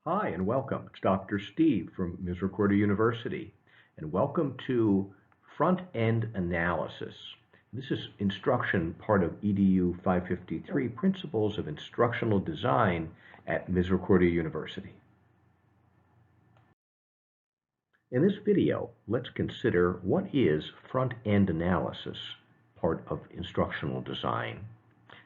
Hi, and welcome. It's Dr. Steve from Misericordia University, and welcome to Front-End Analysis. This is instruction part of EDU553, Principles of Instructional Design at Misericordia University. In this video, let's consider what is front-end analysis, part of instructional design.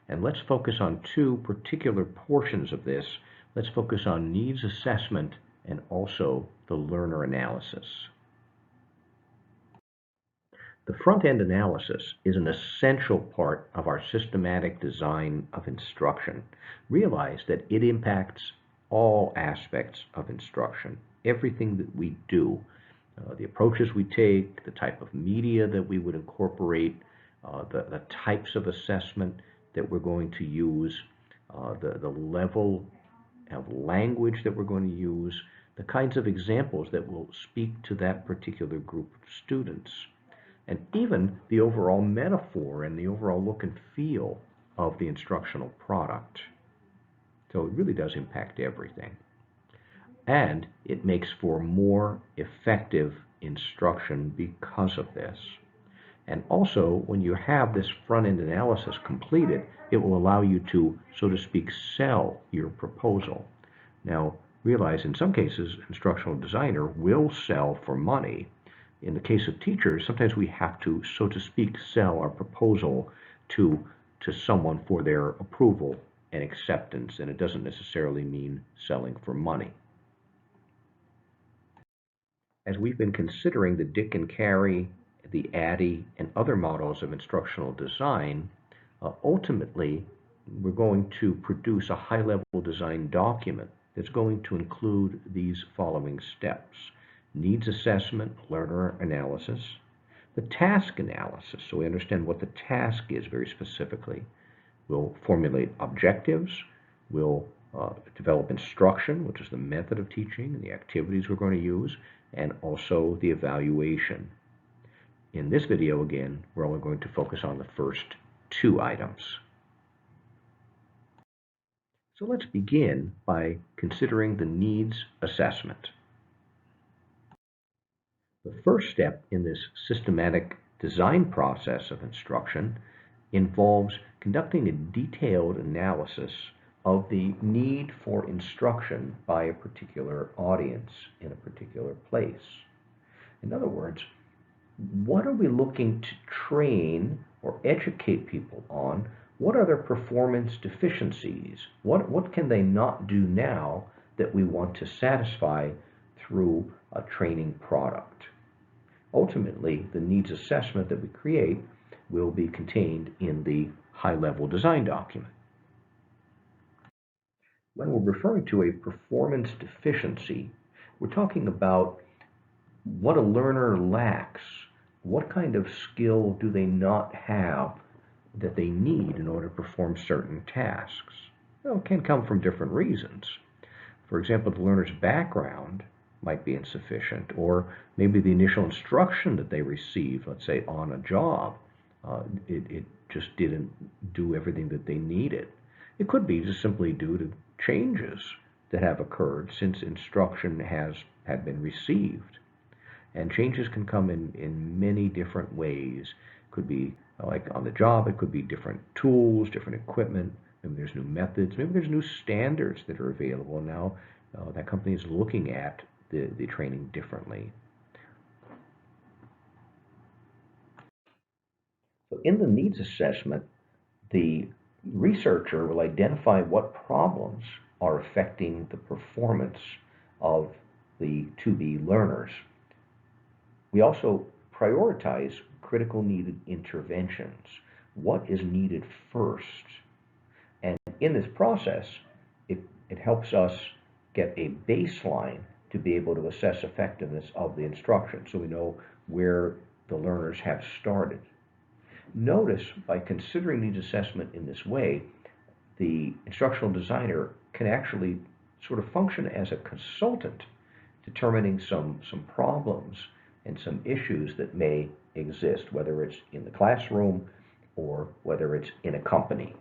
And let's focus on two particular portions of this. Let's focus on needs assessment and also the learner analysis. The front-end analysis is an essential part of our systematic design of instruction. Realize that it impacts all aspects of instruction, everything that we do, the approaches we take, the type of media that we would incorporate, the types of assessment that we're going to use, the level of language that we're going to use, the kinds of examples that will speak to that particular group of students, and even the overall metaphor and the overall look and feel of the instructional product. So it really does impact everything. And it makes for more effective instruction because of this. And also, when you have this front-end analysis completed, it will allow you to, so to speak, sell your proposal. Now, realize in some cases, instructional designer will sell for money. In the case of teachers, sometimes we have to, so to speak, sell our proposal to someone for their approval and acceptance, and it doesn't necessarily mean selling for money. As we've been considering the Dick and Carey, the ADDIE, and other models of instructional design, ultimately, we're going to produce a high-level design document that's going to include these following steps: needs assessment, learner analysis, the task analysis, so we understand what the task is very specifically. We'll formulate objectives, we'll develop instruction, which is the method of teaching and the activities we're going to use, and also the evaluation. In this video, again, we're only going to focus on the first two items. So let's begin by considering the needs assessment. The first step in this systematic design process of instruction involves conducting a detailed analysis of the need for instruction by a particular audience in a particular place. In other words, what are we looking to train or educate people on? What are their performance deficiencies? What can they not do now that we want to satisfy through a training product? Ultimately, the needs assessment that we create will be contained in the high-level design document. When we're referring to a performance deficiency, we're talking about what a learner lacks. What kind of skill do they not have that they need in order to perform certain tasks? Well, it can come from different reasons. For example, the learner's background might be insufficient, or maybe the initial instruction that they received, let's say on a job, it just didn't do everything that they needed. It could be just simply due to changes that have occurred since instruction had been received. And changes can come in many different ways. It could be like on the job, it could be different tools, different equipment, maybe there's new methods, maybe there's new standards that are available now. That company is looking at the training differently. So in the needs assessment, the researcher will identify what problems are affecting the performance of the to-be learners. We also prioritize critical needed interventions. What is needed first? And in this process, it helps us get a baseline to be able to assess effectiveness of the instruction, so we know where the learners have started. Notice, by considering needs assessment in this way, the instructional designer can actually sort of function as a consultant, determining some problems and some issues that may exist, whether it's in the classroom or whether it's in a company.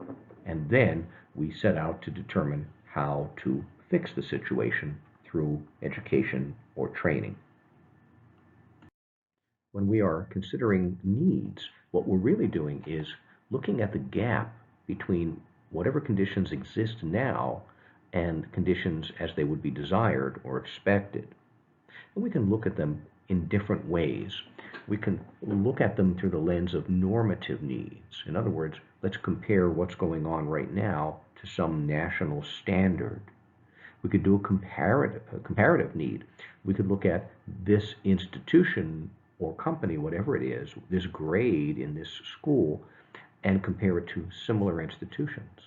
And then we set out to determine how to fix the situation through education or training. When we are considering needs, what we're really doing is looking at the gap between whatever conditions exist now and conditions as they would be desired or expected. And we can look at them in different ways. We can look at them through the lens of normative needs. In other words, let's compare what's going on right now to some national standard. We could do a comparative need. We could look at this institution or company, whatever it is, this grade in this school, and compare it to similar institutions.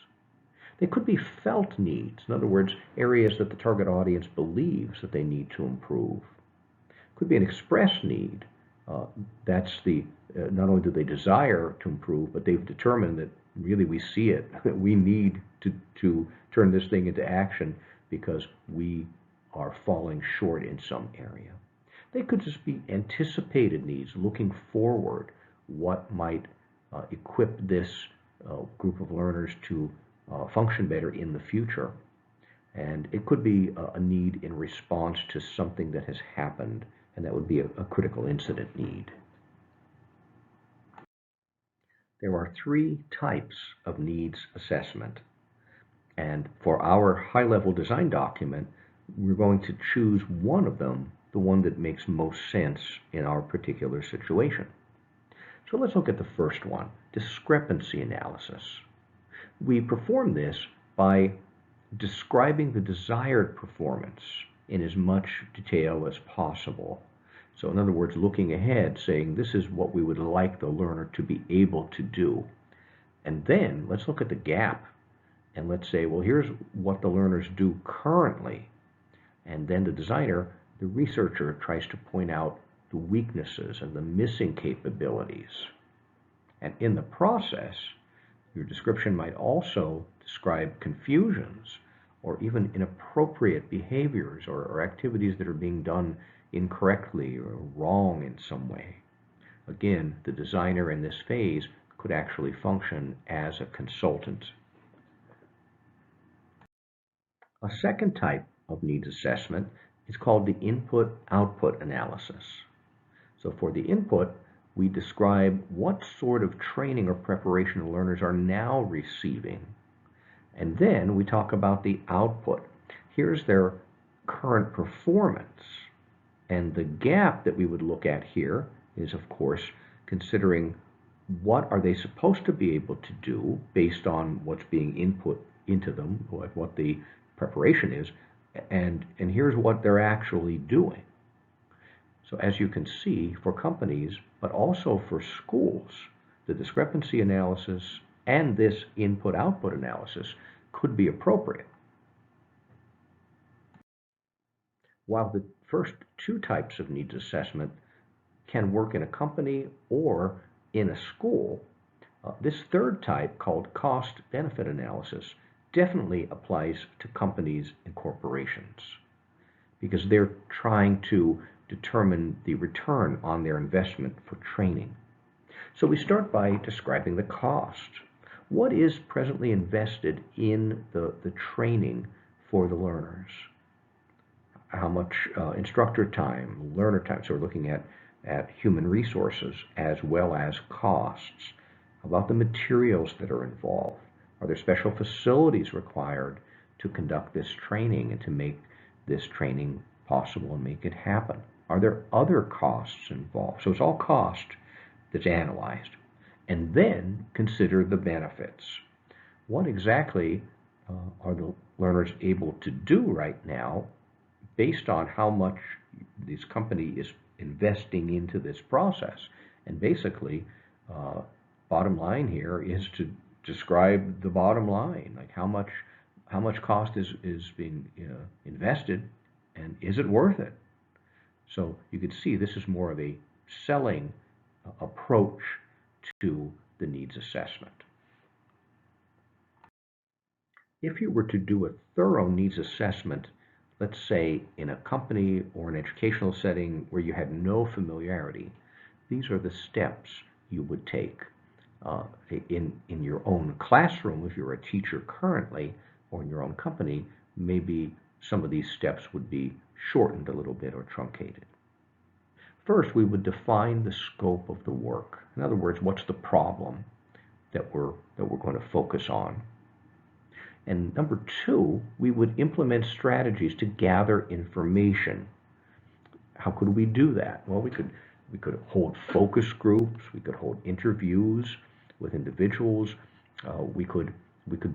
They could be felt needs, in other words, areas that the target audience believes that they need to improve. It could be an express need. That's not only do they desire to improve, but they've determined that really we see it. We need to turn this thing into action because we are falling short in some area. They could just be anticipated needs, looking forward, what might equip this group of learners to function better in the future. And it could be a need in response to something that has happened, and that would be a critical incident need. There are three types of needs assessment. And for our high-level design document, we're going to choose one of them, the one that makes most sense in our particular situation. So let's look at the first one, discrepancy analysis. We perform this by describing the desired performance in as much detail as possible. So in other words, looking ahead, saying this is what we would like the learner to be able to do. And then let's look at the gap and let's say, well, here's what the learners do currently. And then the designer, the researcher, tries to point out the weaknesses and the missing capabilities. And in the process, your description might also describe confusions or even inappropriate behaviors or activities that are being done incorrectly or wrong in some way. Again, the designer in this phase could actually function as a consultant. A second type of needs assessment is called the input-output analysis. So for the input, we describe what sort of training or preparation the learners are now receiving. And then we talk about the output. Here's their current performance. And the gap that we would look at here is, of course, considering what are they supposed to be able to do based on what's being input into them, what the preparation is, and here's what they're actually doing. So as you can see, for companies, but also for schools, the discrepancy analysis and this input-output analysis could be appropriate. While the first two types of needs assessment can work in a company or in a school, this third type, called cost-benefit analysis, definitely applies to companies and corporations because they're trying to determine the return on their investment for training. So we start by describing the cost. What is presently invested in the training for the learners? How much instructor time, learner time? So we're looking at human resources as well as costs. How about the materials that are involved? Are there special facilities required to conduct this training and to make this training possible and make it happen? Are there other costs involved? So it's all cost that's analyzed. And then consider the benefits. What exactly are the learners able to do right now based on how much this company is investing into this process? And basically, bottom line here is to describe the bottom line, like how much cost is being invested, and is it worth it? So you could see this is more of a selling approach to the needs assessment. If you were to do a thorough needs assessment, let's say in a company or an educational setting where you had no familiarity, these are the steps you would take. In your own classroom, if you're a teacher currently, or in your own company, maybe some of these steps would be shortened a little bit or truncated. First, we would define the scope of the work. In other words, what's the problem that we're going to focus on? And number two, we would implement strategies to gather information. How could we do that? Well, we could hold focus groups, we could hold interviews with individuals, we could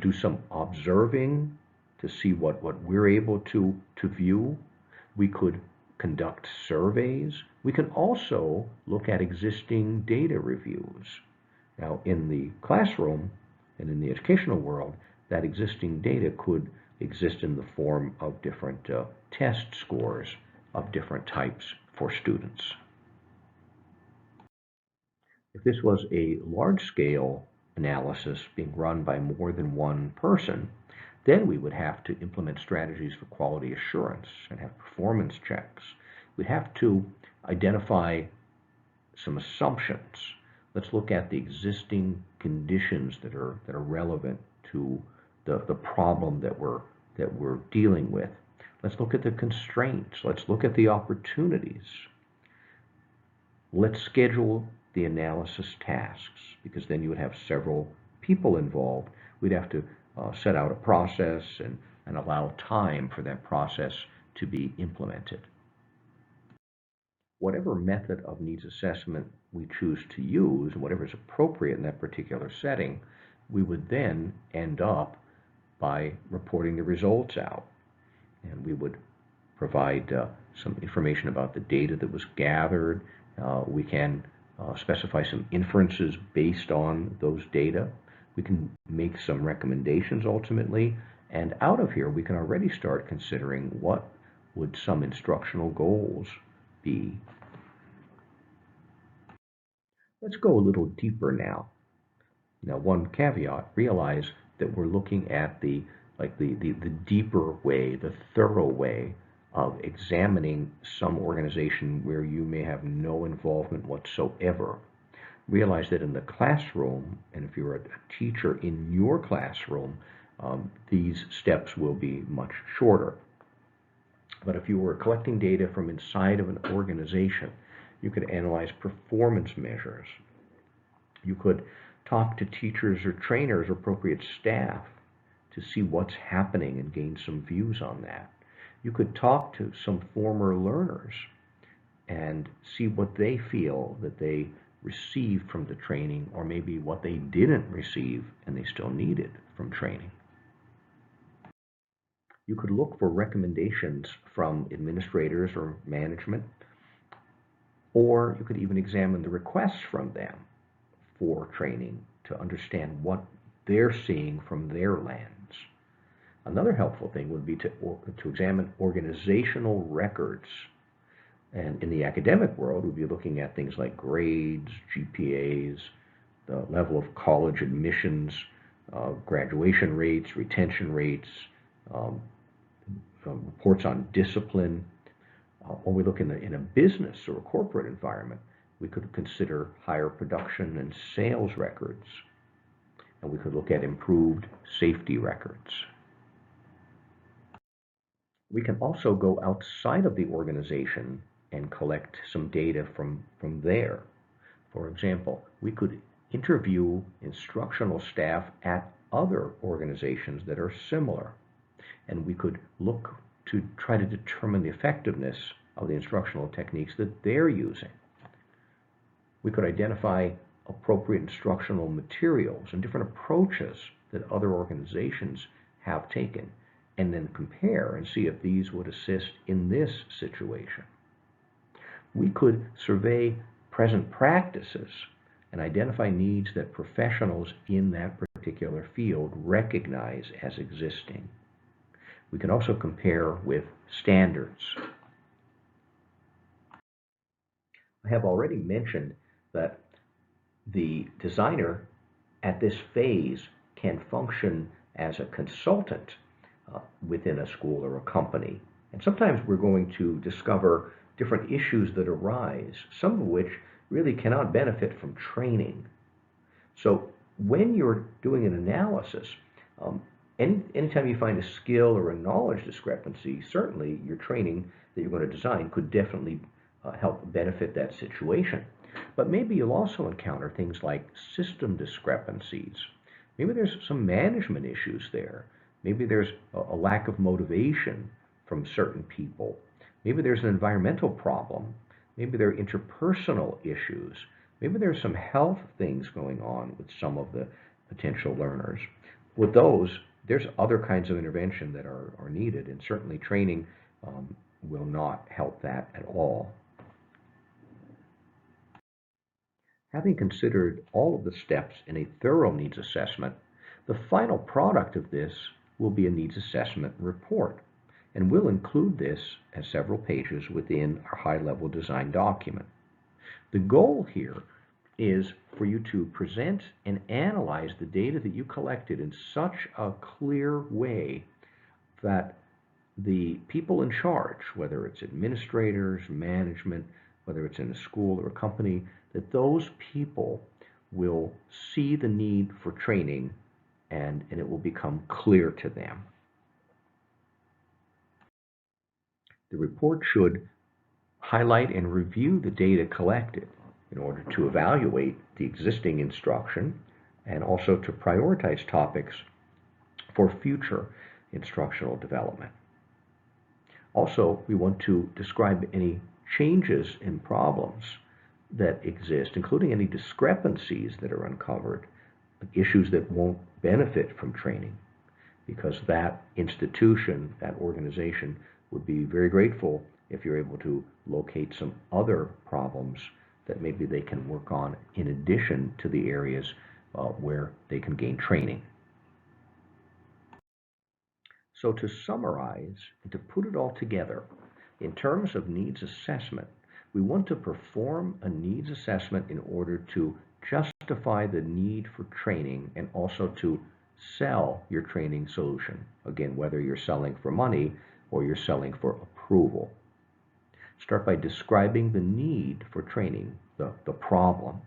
do some observing to see what we're able to view. We could conduct surveys. We can also look at existing data reviews. Now, in the classroom and in the educational world, that existing data could exist in the form of different test scores of different types for students. If this was a large-scale analysis being run by more than one person, then we would have to implement strategies for quality assurance and have performance checks. We'd have to identify some assumptions. Let's look at the existing conditions that are relevant to the problem that we're dealing with. Let's look at the constraints. Let's look at the opportunities. Let's schedule the analysis tasks, because then you would have several people involved. We'd have to set out a process and allow time for that process to be implemented. Whatever method of needs assessment we choose to use, and whatever is appropriate in that particular setting, we would then end up by reporting the results out. And we would provide some information about the data that was gathered. We can specify some inferences based on those data. We can make some recommendations ultimately, and out of here we can already start considering what would some instructional goals be. Let's go a little deeper now. Now, one caveat, realize that we're looking at the deeper way, the thorough way of examining some organization where you may have no involvement whatsoever. Realize that in the classroom, and if you're a teacher in your classroom, these steps will be much shorter. But if you were collecting data from inside of an organization, you could analyze performance measures. You could talk to teachers or trainers or appropriate staff to see what's happening and gain some views on that. You could talk to some former learners and see what they feel that they received from the training, or maybe what they didn't receive and they still needed from training. You could look for recommendations from administrators or management, or you could even examine the requests from them for training to understand what they're seeing from their lens. Another helpful thing would be to examine organizational records. And in the academic world, we'd be looking at things like grades, GPAs, the level of college admissions, graduation rates, retention rates, reports on discipline. When we look in a business or a corporate environment, we could consider higher production and sales records, and we could look at improved safety records. We can also go outside of the organization and collect some data from there. For example, we could interview instructional staff at other organizations that are similar, and we could look to try to determine the effectiveness of the instructional techniques that they're using. We could identify appropriate instructional materials and different approaches that other organizations have taken, and then compare and see if these would assist in this situation. We could survey present practices and identify needs that professionals in that particular field recognize as existing. We can also compare with standards. I have already mentioned that the designer at this phase can function as a consultant within a school or a company. And sometimes we're going to discover different issues that arise, some of which really cannot benefit from training. So when you're doing an analysis, Anytime you find a skill or a knowledge discrepancy, certainly your training that you're going to design could definitely help benefit that situation. But maybe you'll also encounter things like system discrepancies. Maybe there's some management issues there. Maybe there's a lack of motivation from certain people. Maybe there's an environmental problem. Maybe there are interpersonal issues. Maybe there's some health things going on with some of the potential learners. With those, there's other kinds of intervention that are needed, and certainly training will not help that at all. Having considered all of the steps in a thorough needs assessment, the final product of this will be a needs assessment report, and we'll include this as several pages within our high-level design document. The goal here is for you to present and analyze the data that you collected in such a clear way that the people in charge, whether it's administrators, management, whether it's in a school or a company, that those people will see the need for training and it will become clear to them. The report should highlight and review the data collected in order to evaluate the existing instruction and also to prioritize topics for future instructional development. Also, we want to describe any changes in problems that exist, including any discrepancies that are uncovered, issues that won't benefit from training, because that institution, that organization, would be very grateful if you're able to locate some other problems that maybe they can work on in addition to the areas where they can gain training. So to summarize and to put it all together, in terms of needs assessment, we want to perform a needs assessment in order to justify the need for training and also to sell your training solution. Again, whether you're selling for money or you're selling for approval. Start by describing the need for training, the problem.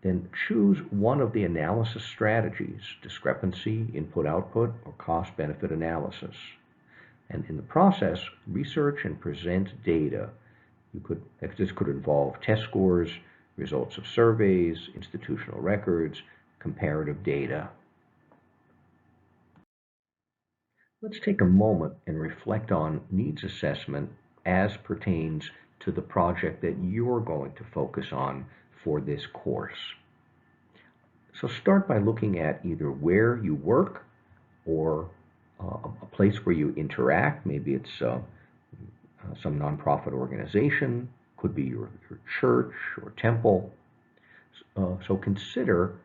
Then choose one of the analysis strategies, discrepancy, input-output, or cost-benefit analysis. And in the process, research and present data. This could involve test scores, results of surveys, institutional records, comparative data. Let's take a moment and reflect on needs assessment as pertains to the project that you're going to focus on for this course. So start by looking at either where you work or a place where you interact. Maybe it's some nonprofit organization, could be your church or temple. So consider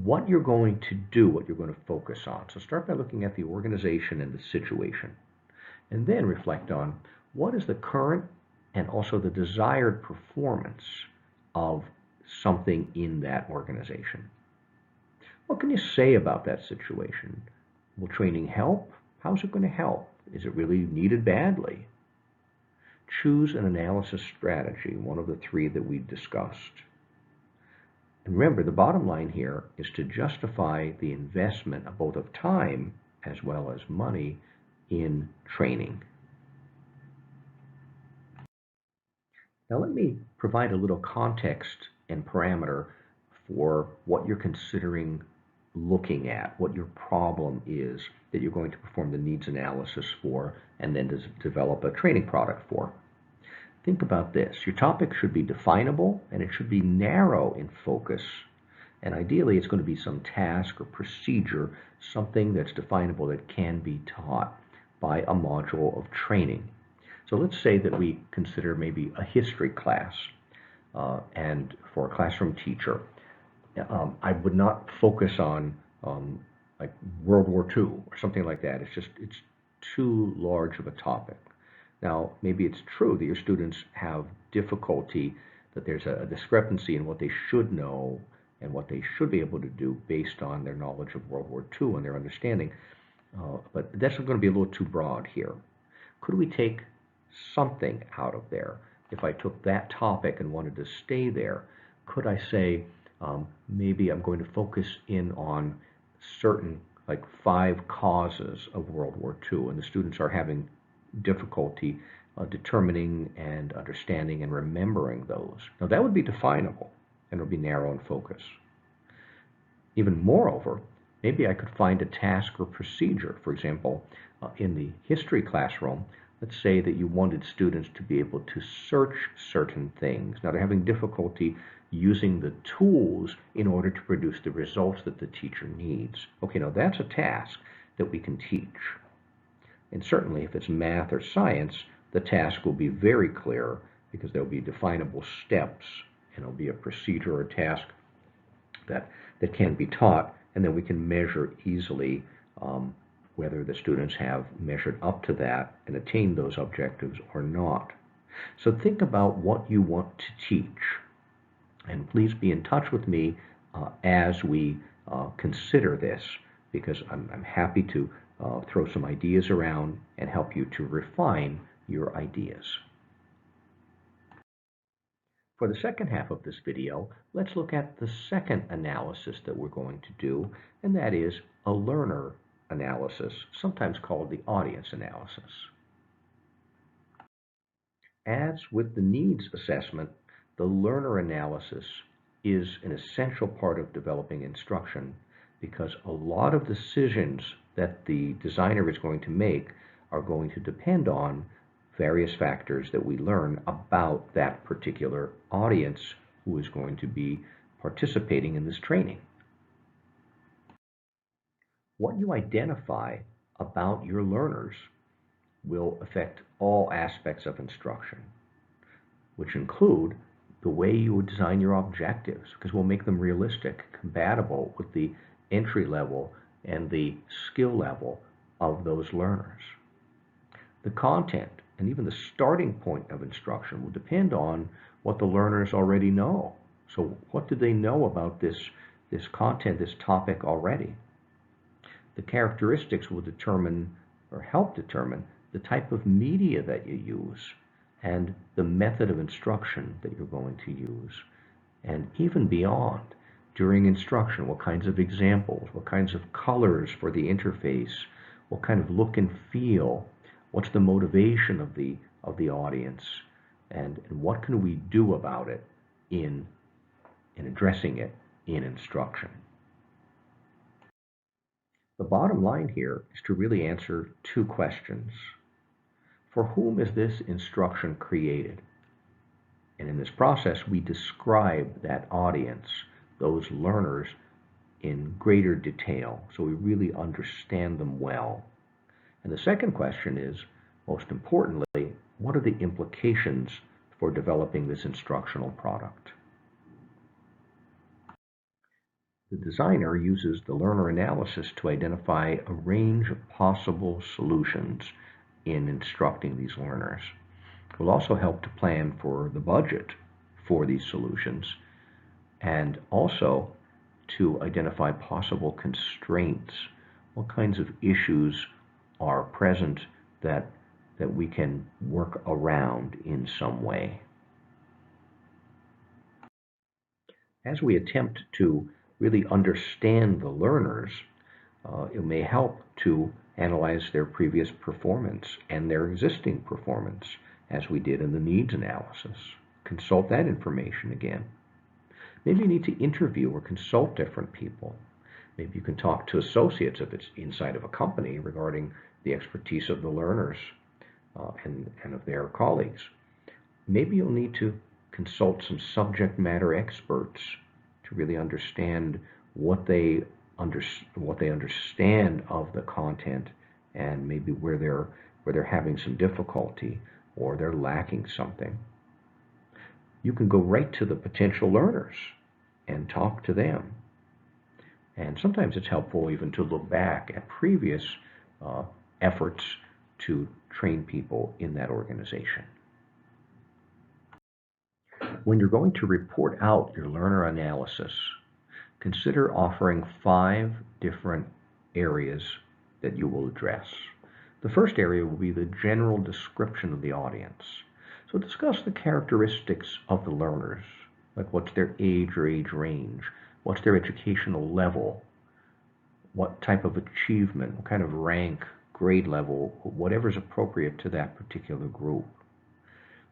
what you're going to do, what you're going to focus on. So start by looking at the organization and the situation, and then reflect on what is the current and also the desired performance of something in that organization. What can you say about that situation? Will training help? How's it going to help? Is it really needed badly? Choose an analysis strategy, one of the three that we discussed. And remember, the bottom line here is to justify the investment of both of time as well as money in training. Now let me provide a little context and parameter for what you're considering looking at, what your problem is that you're going to perform the needs analysis for and then develop a training product for. Think about this. Your topic should be definable and it should be narrow in focus. And ideally, it's going to be some task or procedure, something that's definable that can be taught by a module of training. So let's say that we consider maybe a history class, and for a classroom teacher, I would not focus on like World War II or something like that. It's too large of a topic. Now, maybe it's true that your students have difficulty, that there's a discrepancy in what they should know and what they should be able to do based on their knowledge of World War II and their understanding. But that's going to be a little too broad here. Could we take something out of there? If I took that topic and wanted to stay there, could I say maybe I'm going to focus in on certain like 5 causes of World War II, and the students are having difficulty determining and understanding and remembering those. Now that would be definable and it would be narrow in focus. Even moreover, maybe I could find a task or procedure. For example, in the history classroom, let's say that you wanted students to be able to search certain things. Now they're having difficulty using the tools in order to produce the results that the teacher needs. Okay, now that's a task that we can teach. And certainly if it's math or science, the task will be very clear because there'll be definable steps and there'll be a procedure or task that can be taught, and then we can measure easily whether the students have measured up to that and attained those objectives or not. So think about what you want to teach, and please be in touch with me as we consider this, because I'm happy to throw some ideas around and help you to refine your ideas. For the second half of this video, let's look at the second analysis that we're going to do, and that is a learner analysis, sometimes called the audience analysis. As with the needs assessment, the learner analysis is an essential part of developing instruction because a lot of decisions that the designer is going to make are going to depend on various factors that we learn about that particular audience who is going to be participating in this training. What you identify about your learners will affect all aspects of instruction, which include the way you would design your objectives, because we'll make them realistic, compatible with the entry level and the skill level of those learners. The content and even the starting point of instruction will depend on what the learners already know. So what do they know about this content, this topic already? The characteristics will determine or help determine the type of media that you use and the method of instruction that you're going to use. And even beyond, during instruction, what kinds of examples, what kinds of colors for the interface, what kind of look and feel, what's the motivation of the audience, and what can we do about it in addressing it in instruction. The bottom line here is to really answer 2 questions. For whom is this instruction created? And in this process, we describe that audience, those learners, in greater detail, so we really understand them well. And the second question is, most importantly, what are the implications for developing this instructional product? The designer uses the learner analysis to identify a range of possible solutions in instructing these learners. It will also help to plan for the budget for these solutions and also to identify possible constraints. What kinds of issues are present that we can work around in some way. As we attempt to really understand the learners, it may help to analyze their previous performance and their existing performance, as we did in the needs analysis. Consult that information again. Maybe you need to interview or consult different people. Maybe you can talk to associates if it's inside of a company regarding the expertise of the learners and of their colleagues. Maybe you'll need to consult some subject matter experts to really understand what they understand of the content and maybe where they're having some difficulty or they're lacking something. You can go right to the potential learners and talk to them. And sometimes it's helpful even to look back at previous efforts to train people in that organization. When you're going to report out your learner analysis, consider offering 5 different areas that you will address. The first area will be the general description of the audience. So discuss the characteristics of the learners, like what's their age or age range, what's their educational level, what type of achievement, what kind of rank, grade level, whatever is appropriate to that particular group.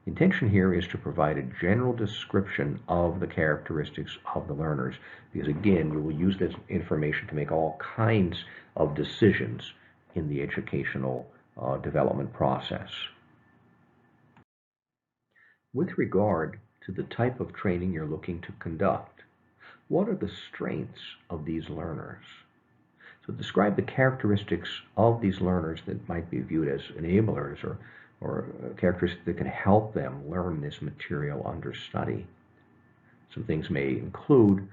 The intention here is to provide a general description of the characteristics of the learners, because again, we will use this information to make all kinds of decisions in the educational development process. With regard to the type of training you're looking to conduct, what are the strengths of these learners? So describe the characteristics of these learners that might be viewed as enablers or characteristics that can help them learn this material under study. Some things may include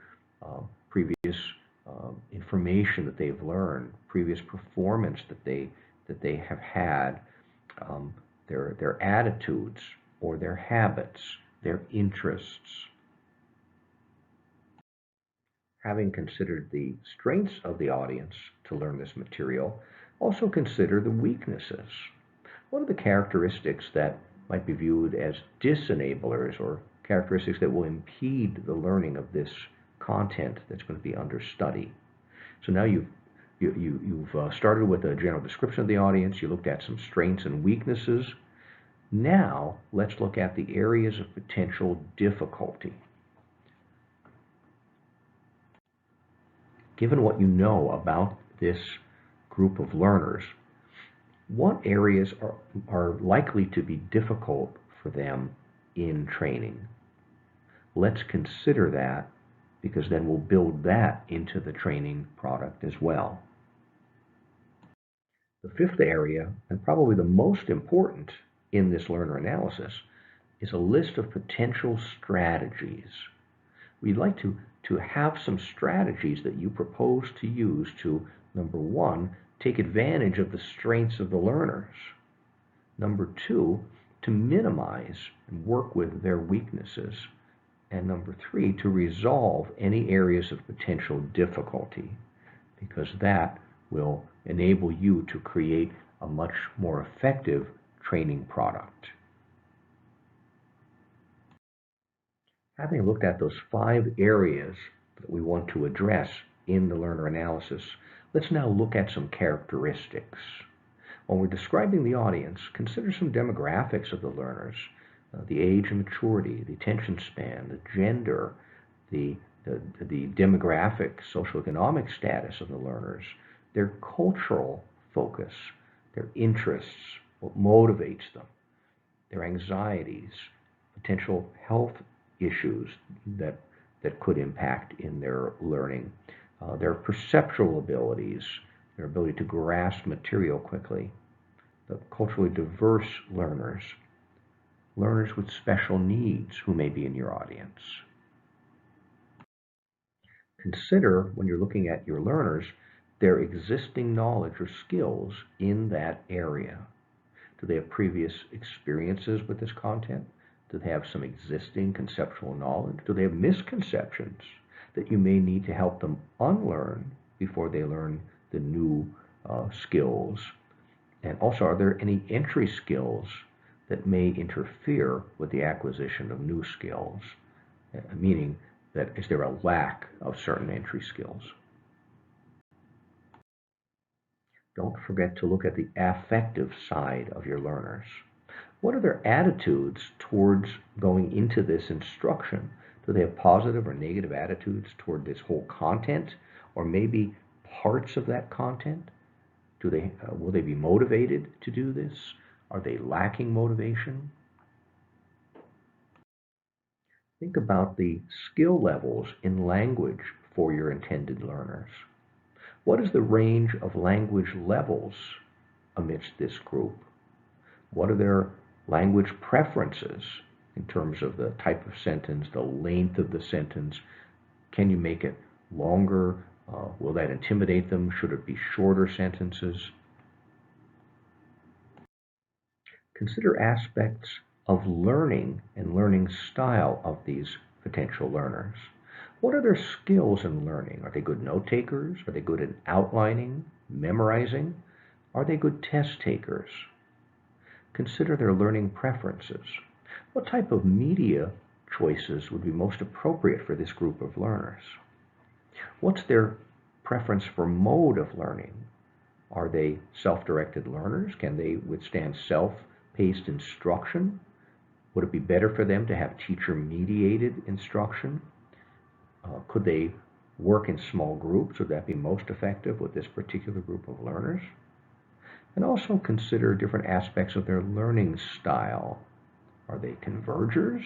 previous information that they've learned, previous performance that they have had, their attitudes or their habits, their interests. Having considered the strengths of the audience to learn this material, also consider the weaknesses. What are the characteristics that might be viewed as disenablers or characteristics that will impede the learning of this content that's going to be under study? So now you've started with a general description of the audience, you looked at some strengths and weaknesses. Now let's look at the areas of potential difficulty. Given what you know about this group of learners, what areas are likely to be difficult for them in training? Let's consider that, because then we'll build that into the training product as well. The fifth area, and probably the most important in this learner analysis, is a list of potential strategies. We'd like to have some strategies that you propose to use to, number one, take advantage of the strengths of the learners. Number two, to minimize and work with their weaknesses. And number three, to resolve any areas of potential difficulty, because that will enable you to create a much more effective training product. Having looked at those 5 areas that we want to address in the learner analysis, let's now look at some characteristics. When we're describing the audience, consider some demographics of the learners, the age and maturity, the attention span, the gender, the demographic, socioeconomic status of the learners, their cultural focus, their interests, what motivates them, their anxieties, potential health issues that could impact in their learning, their perceptual abilities, their ability to grasp material quickly, the culturally diverse learners, learners with special needs who may be in your audience. Consider, when you're looking at your learners, their existing knowledge or skills in that area. Do they have previous experiences with this content? Do they have some existing conceptual knowledge? Do they have misconceptions that you may need to help them unlearn before they learn the new skills? And also, are there any entry skills that may interfere with the acquisition of new skills? Meaning that is there a lack of certain entry skills? Don't forget to look at the affective side of your learners. What are their attitudes towards going into this instruction? Do they have positive or negative attitudes toward this whole content, or maybe parts of that content? Will they be motivated to do this? Are they lacking motivation? Think about the skill levels in language for your intended learners. What is the range of language levels amidst this group? What are their language preferences in terms of the type of sentence, the length of the sentence? Can you make it longer? Will that intimidate them? Should it be shorter sentences? Consider aspects of learning and learning style of these potential learners. What are their skills in learning? Are they good note takers? Are they good in outlining, memorizing? Are they good test takers? Consider their learning preferences. What type of media choices would be most appropriate for this group of learners? What's their preference for mode of learning. Are they self-directed learners? Can they withstand self-paced instruction? Would it be better for them to have teacher-mediated instruction? Could they work in small groups? Would that be most effective with this particular group of learners? And also consider different aspects of their learning style. Are they convergers?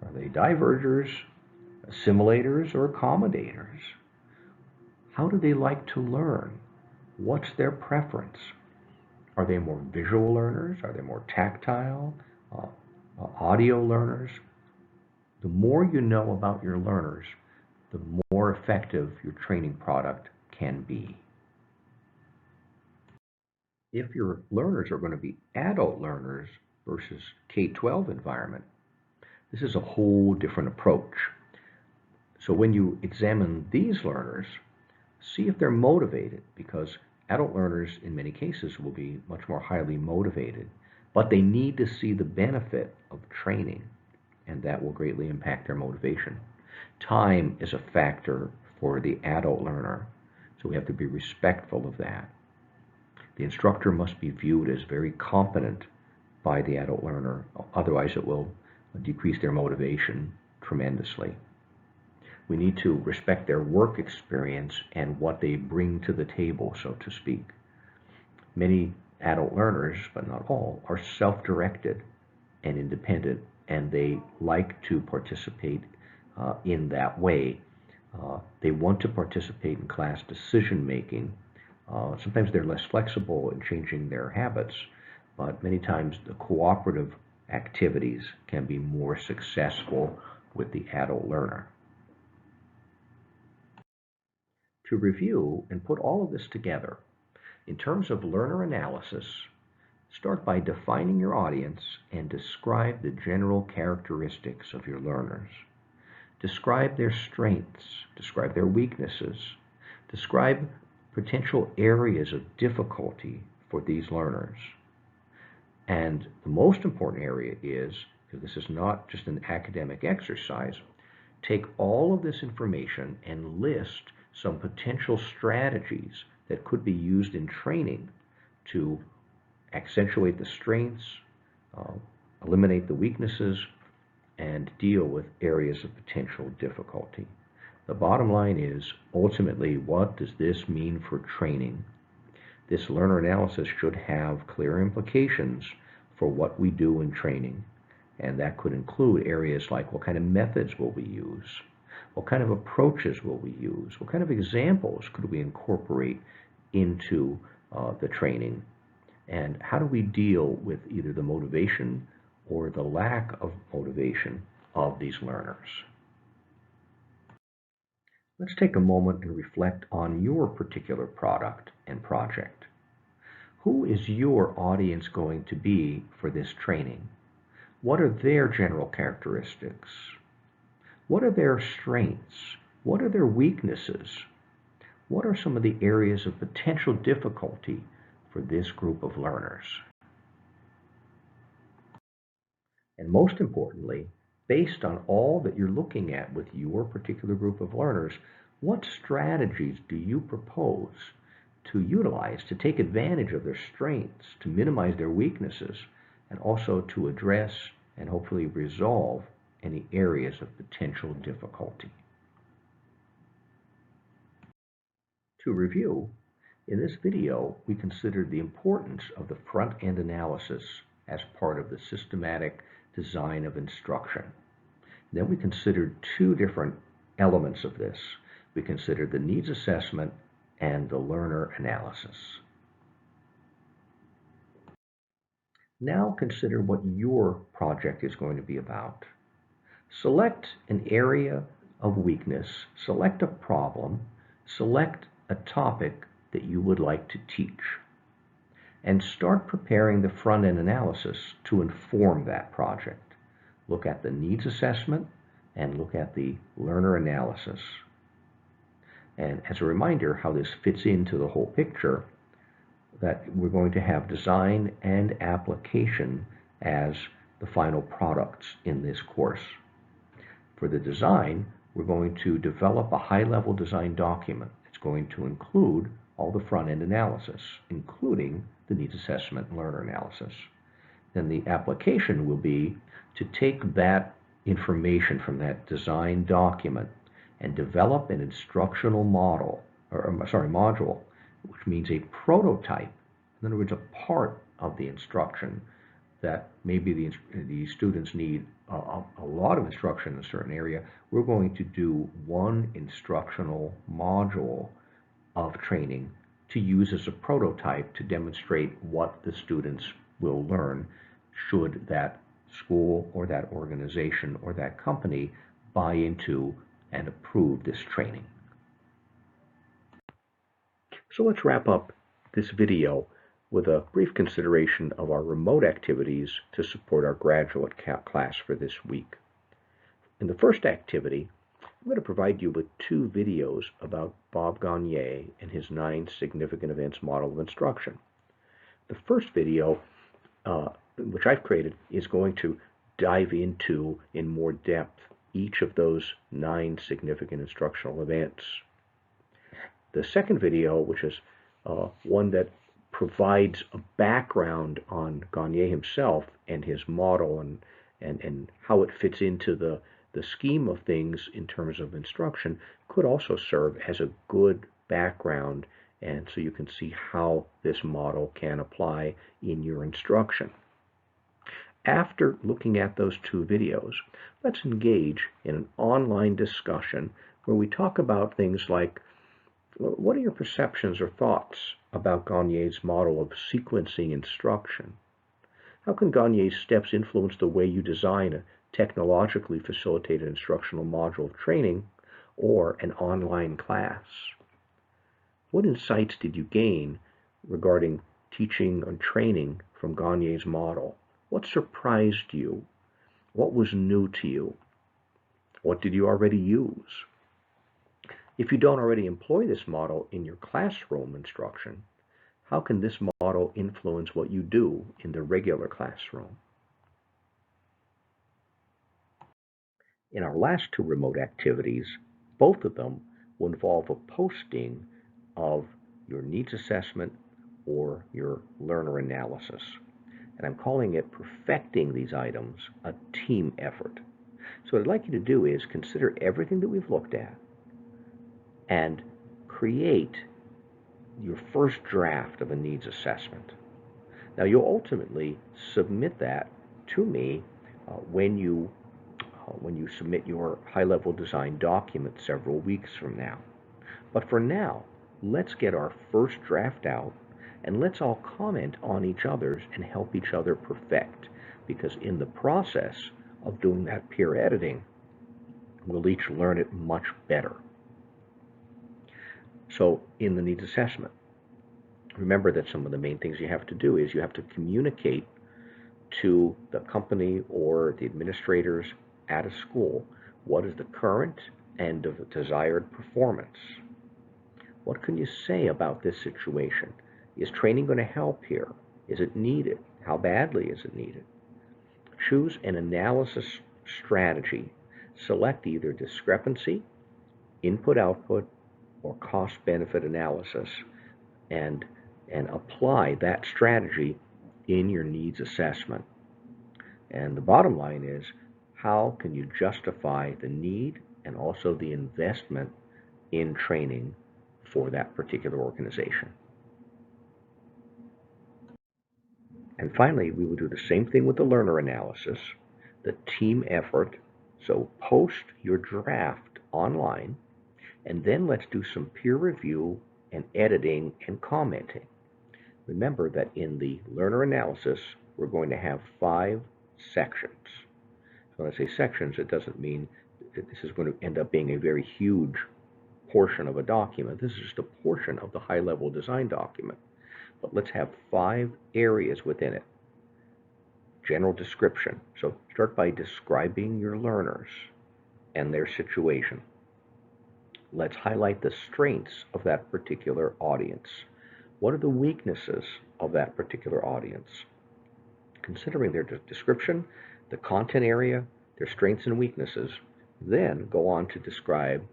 Are they divergers, assimilators, or accommodators? How do they like to learn? What's their preference? Are they more visual learners? Are they more tactile? Audio learners? The more you know about your learners, the more effective your training product can be. If your learners are going to be adult learners versus K-12 environment, this is a whole different approach. So when you examine these learners, see if they're motivated, because adult learners in many cases will be much more highly motivated, but they need to see the benefit of training, and that will greatly impact their motivation. Time is a factor for the adult learner, so we have to be respectful of that. The instructor must be viewed as very competent by the adult learner, otherwise it will decrease their motivation tremendously. We need to respect their work experience and what they bring to the table, so to speak. Many adult learners, but not all, are self-directed and independent, and they like to participate in that way. They want to participate in class decision-making. Sometimes they're less flexible in changing their habits, but many times the cooperative activities can be more successful with the adult learner. To review and put all of this together, in terms of learner analysis, start by defining your audience and describe the general characteristics of your learners. Describe their strengths, describe their weaknesses, describe potential areas of difficulty for these learners. And the most important area is, because this is not just an academic exercise, take all of this information and list some potential strategies that could be used in training to accentuate the strengths, eliminate the weaknesses, and deal with areas of potential difficulty. The bottom line is, ultimately, what does this mean for training? This learner analysis should have clear implications for what we do in training, and that could include areas like what kind of methods will we use, what kind of approaches will we use, what kind of examples could we incorporate into the training, and how do we deal with either the motivation or the lack of motivation of these learners. Let's take a moment and reflect on your particular product and project. Who is your audience going to be for this training? What are their general characteristics? What are their strengths? What are their weaknesses? What are some of the areas of potential difficulty for this group of learners? And most importantly, based on all that you're looking at with your particular group of learners, what strategies do you propose to utilize to take advantage of their strengths, to minimize their weaknesses, and also to address and hopefully resolve any areas of potential difficulty? To review, in this video, we considered the importance of the front-end analysis as part of the systematic design of instruction. Then we considered two different elements of this. We considered the needs assessment and the learner analysis. Now consider what your project is going to be about. Select an area of weakness, select a problem, select a topic that you would like to teach, and start preparing the front-end analysis to inform that project. Look at the needs assessment and look at the learner analysis. And as a reminder how this fits into the whole picture, that we're going to have design and application as the final products in this course. For the design, we're going to develop a high-level design document. It's going to include all the front-end analysis, including the needs assessment and learner analysis. Then the application will be to take that information from that design document and develop an instructional module, which means a prototype, in other words, a part of the instruction that maybe the students need a lot of instruction in a certain area. We're going to do one instructional module of training to use as a prototype to demonstrate what the students will learn should that school or that organization or that company buy into and approve this training. So let's wrap up this video with a brief consideration of our remote activities to support our graduate class for this week. In the first activity, I'm going to provide you with 2 videos about Bob Gagne and his 9 significant events model of instruction. The first video, which I've created, is going to dive into in more depth each of those 9 significant instructional events. The second video, which is one that provides a background on Gagne himself and his model and how it fits into the scheme of things in terms of instruction, could also serve as a good background, and so you can see how this model can apply in your instruction. After looking at those 2 videos, let's engage in an online discussion where we talk about things like, what are your perceptions or thoughts about Gagne's model of sequencing instruction? How can Gagne's steps influence the way you design a technologically facilitated instructional module of training or an online class? What insights did you gain regarding teaching and training from Gagne's model? What surprised you? What was new to you? What did you already use? If you don't already employ this model in your classroom instruction, how can this model influence what you do in the regular classroom? In our last 2 remote activities, both of them will involve a posting of your needs assessment or your learner analysis. And I'm calling it perfecting these items a team effort. So what I'd like you to do is consider everything that we've looked at and create your first draft of a needs assessment. Now you'll ultimately submit that to me when you submit your high-level design document several weeks from now. But for now, let's get our first draft out and let's all comment on each other's and help each other perfect, because in the process of doing that peer editing, we'll each learn it much better. So in the needs assessment, remember that some of the main things you have to do is you have to communicate to the company or the administrators at a school what is the current and the desired performance. What can you say about this situation? Is training going to help here? Is it needed? How badly is it needed? Choose an analysis strategy. Select either discrepancy, input-output, or cost-benefit analysis, and apply that strategy in your needs assessment. And the bottom line is, how can you justify the need and also the investment in training for that particular organization? And finally, we will do the same thing with the learner analysis, the team effort. So post your draft online, and then let's do some peer review and editing and commenting. Remember that in the learner analysis, we're going to have 5 sections. So when I say sections, it doesn't mean that this is going to end up being a very huge portion of a document. This is just a portion of the high-level design document. But let's have 5 areas within it. General description. So start by describing your learners and their situation. Let's highlight the strengths of that particular audience. What are the weaknesses of that particular audience? Considering their description, the content area, their strengths and weaknesses, then go on to describe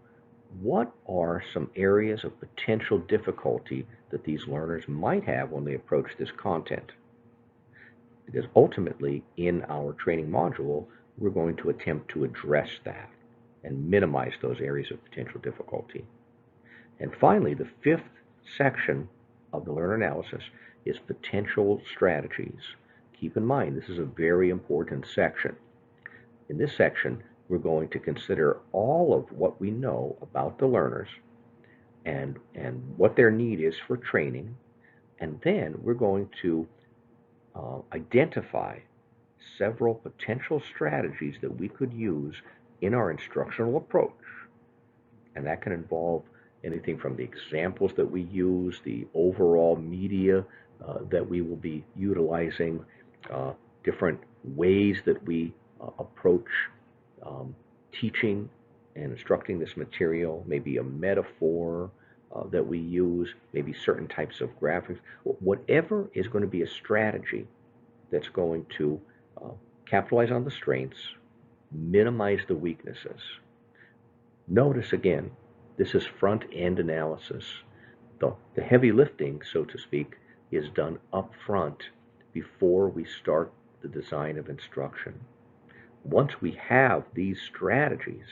what are some areas of potential difficulty that these learners might have when they approach this content? Because ultimately, in our training module, we're going to attempt to address that and minimize those areas of potential difficulty. And finally, the fifth section of the learner analysis is potential strategies. Keep in mind, this is a very important section. In this section, we're going to consider all of what we know about the learners and what their need is for training, and then we're going to identify several potential strategies that we could use in our instructional approach. And that can involve anything from the examples that we use, the overall media that we will be utilizing, different ways that we approach teaching and instructing this material, maybe a metaphor that we use, maybe certain types of graphics, whatever is going to be a strategy that's going to capitalize on the strengths, minimize the weaknesses. Notice again, this is front-end analysis. The heavy lifting, so to speak, is done up front before we start the design of instruction. Once we have these strategies,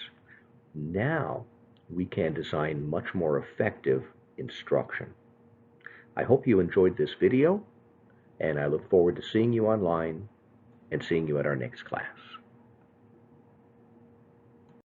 now we can design much more effective instruction. I hope you enjoyed this video, and I look forward to seeing you online and seeing you at our next class.